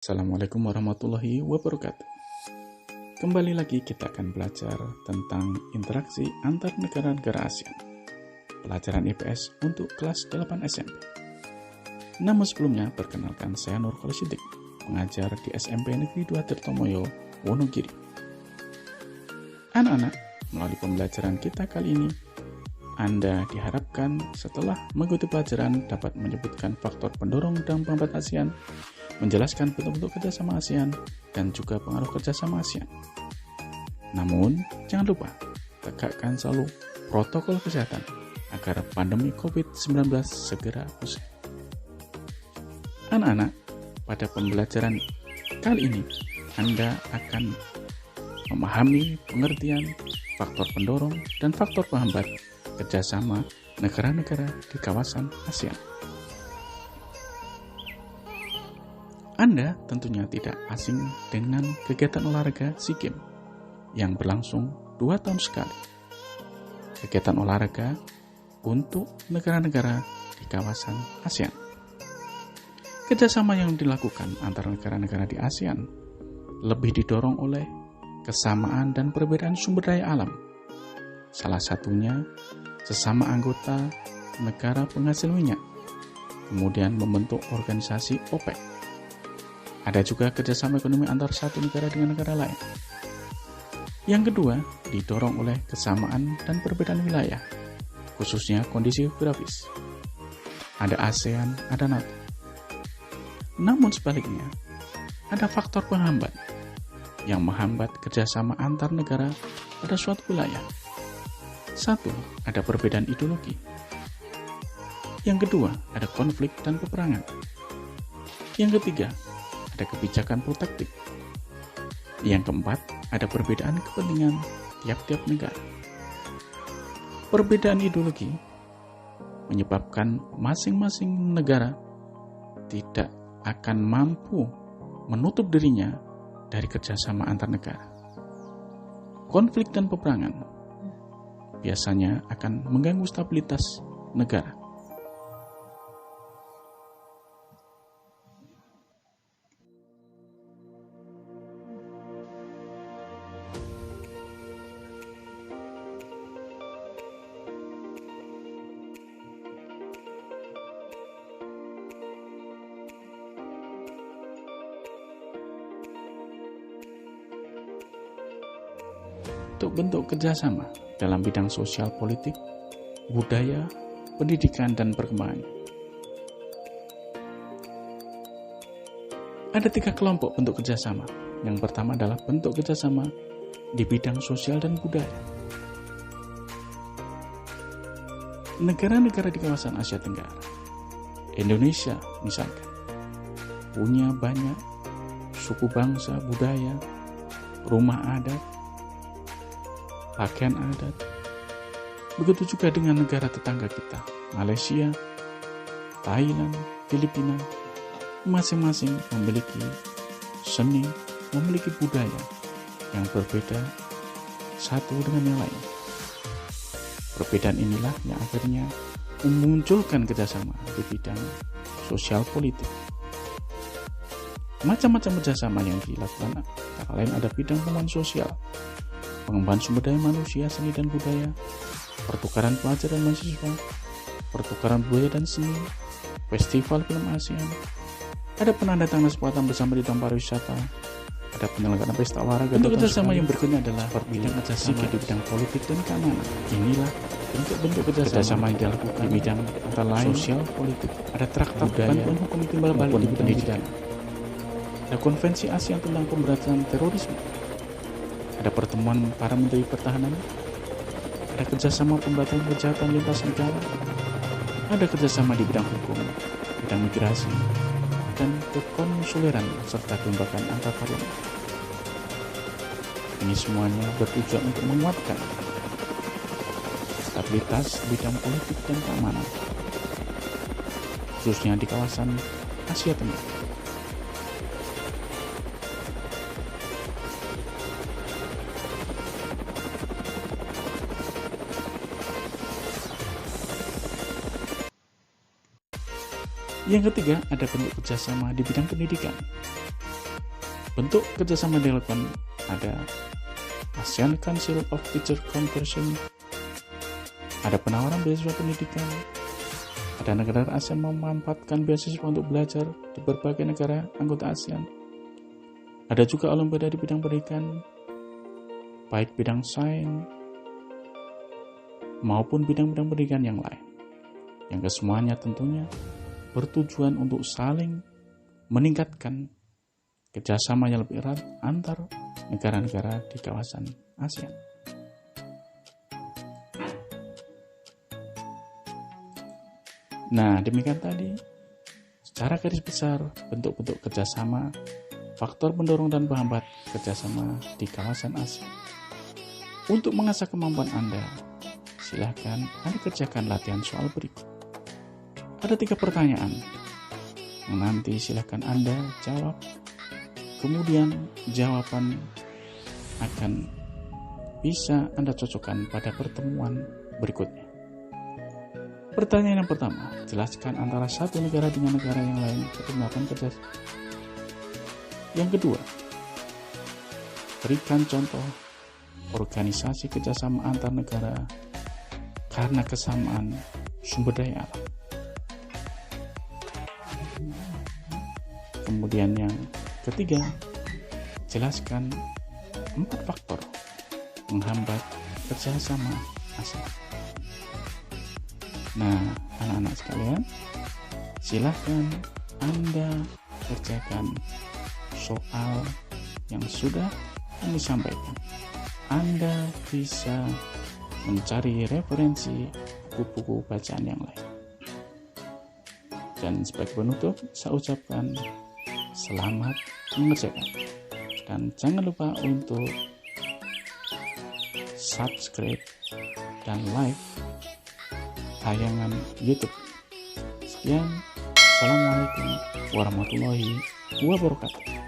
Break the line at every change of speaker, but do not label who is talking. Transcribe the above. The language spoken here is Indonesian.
Assalamualaikum warahmatullahi wabarakatuh. Kembali lagi kita akan belajar tentang interaksi antar negara-negara ASEAN. Pelajaran IPS untuk kelas 8 SMP. Nama sebelumnya, perkenalkan saya Nurul Siddiq, pengajar di SMP Negeri 2 Tirtomoyo, Wonogiri. Anak-anak, melalui pembelajaran kita kali ini, Anda diharapkan setelah mengikuti pelajaran dapat menyebutkan faktor pendorong dan penghambat ASEAN, menjelaskan bentuk-bentuk kerjasama ASEAN, dan juga pengaruh kerjasama ASEAN. Namun, jangan lupa, tegakkan selalu protokol kesehatan agar pandemi COVID-19 segera usai. Anak-anak, pada pembelajaran kali ini, Anda akan memahami pengertian faktor pendorong dan faktor penghambat kerjasama negara-negara di kawasan ASEAN. Anda tentunya tidak asing dengan kegiatan olahraga SEA Games yang berlangsung 2 tahun sekali. Kegiatan olahraga untuk negara-negara di kawasan ASEAN. Kerjasama yang dilakukan antara negara-negara di ASEAN lebih didorong oleh kesamaan dan perbedaan sumber daya alam. Salah satunya sesama anggota negara penghasil minyak, kemudian membentuk organisasi OPEC. Ada juga kerjasama ekonomi antar satu negara dengan negara lain. Yang kedua, didorong oleh kesamaan dan perbedaan wilayah, khususnya kondisi geografis. Ada ASEAN, ada NATO. Namun sebaliknya, ada faktor penghambat yang menghambat kerjasama antar negara pada suatu wilayah. Satu, ada perbedaan ideologi. Yang kedua, ada konflik dan peperangan. Yang ketiga, ada kebijakan protektif. Yang keempat, ada perbedaan kepentingan tiap-tiap negara. Perbedaan ideologi menyebabkan masing-masing negara tidak akan mampu menutup dirinya dari kerjasama antar negara. Konflik dan peperangan biasanya akan mengganggu stabilitas negara. Untuk bentuk kerjasama dalam bidang sosial politik, budaya, pendidikan, dan perkembangan. Ada 3 kelompok bentuk kerjasama. Yang pertama adalah bentuk kerjasama di bidang sosial dan budaya. Negara-negara di kawasan Asia Tenggara, Indonesia misalkan, punya banyak suku bangsa, budaya, rumah adat, pakaian adat. Begitu juga dengan negara tetangga kita, Malaysia, Thailand, Filipina, masing-masing memiliki seni, memiliki budaya yang berbeda satu dengan yang lain. Perbedaan inilah yang akhirnya memunculkan kerjasama di bidang sosial politik. Macam-macam kerjasama yang dilakukan antara lain ada bidang pembangunan sosial, pengembangan sumber daya manusia, seni dan budaya, pertukaran pelajar dan mahasiswa, pertukaran budaya dan seni, festival film ASEAN, ada penandatanganan kesepakatan bersama di bidang pariwisata, ada penyelenggaraan pesta olahraga. Bentuk kerjasama yang berikutnya adalah bidang kerjasama di bidang politik dan keamanan. Inilah bentuk-bentuk kerjasama yang dilakukan di bidang antara lain sosial, politik, ada traktat bantuan hukum timbal balik di bidang pendidikan, ada konvensi ASEAN tentang pemberantasan terorisme, ada pertemuan para menteri pertahanan, ada kerjasama pemberantasan kejahatan lintas negara, ada kerjasama di bidang hukum, bidang migrasi, dan kekonsuleran, serta kelembagaan antar parlemen. Ini semuanya bertujuan untuk menguatkan stabilitas bidang politik dan keamanan, khususnya di kawasan Asia Tenggara. Yang ketiga, ada bentuk kerjasama di bidang pendidikan. Bentuk kerjasama dilakukan ada ASEAN Council of Teacher Conversion, ada penawaran beasiswa pendidikan, ada negara ASEAN memanfaatkan beasiswa untuk belajar di berbagai negara anggota ASEAN, ada juga olimpiade di bidang pendidikan, baik bidang sains maupun bidang-bidang pendidikan yang lain, yang kesemuanya tentunya bertujuan untuk saling meningkatkan kerjasama yang lebih erat antar negara-negara di kawasan ASEAN. Nah, demikian tadi secara garis besar bentuk-bentuk kerjasama, faktor pendorong dan penghambat kerjasama di kawasan ASEAN. Untuk mengasah kemampuan Anda, silahkan Anda kerjakan latihan soal berikut. Ada 3 pertanyaan yang nanti silahkan Anda jawab. Kemudian jawaban akan bisa Anda cocokkan pada pertemuan berikutnya. Pertanyaan yang pertama, jelaskan antara satu negara dengan negara yang lain untuk melakukan kerjasama. Yang kedua, berikan contoh organisasi kerjasama antar negara karena kesamaan sumber daya alam. Kemudian yang ketiga, jelaskan 4 faktor menghambat kerjasama ASEAN. Nah, anak-anak sekalian, silahkan Anda kerjakan soal yang sudah kami sampaikan. Anda bisa mencari referensi buku-buku bacaan yang lain. Dan sebagai penutup, saya ucapkan selamat mengerjakan. Dan jangan lupa untuk subscribe dan like tayangan YouTube. Sekian, Assalamualaikum warahmatullahi wabarakatuh.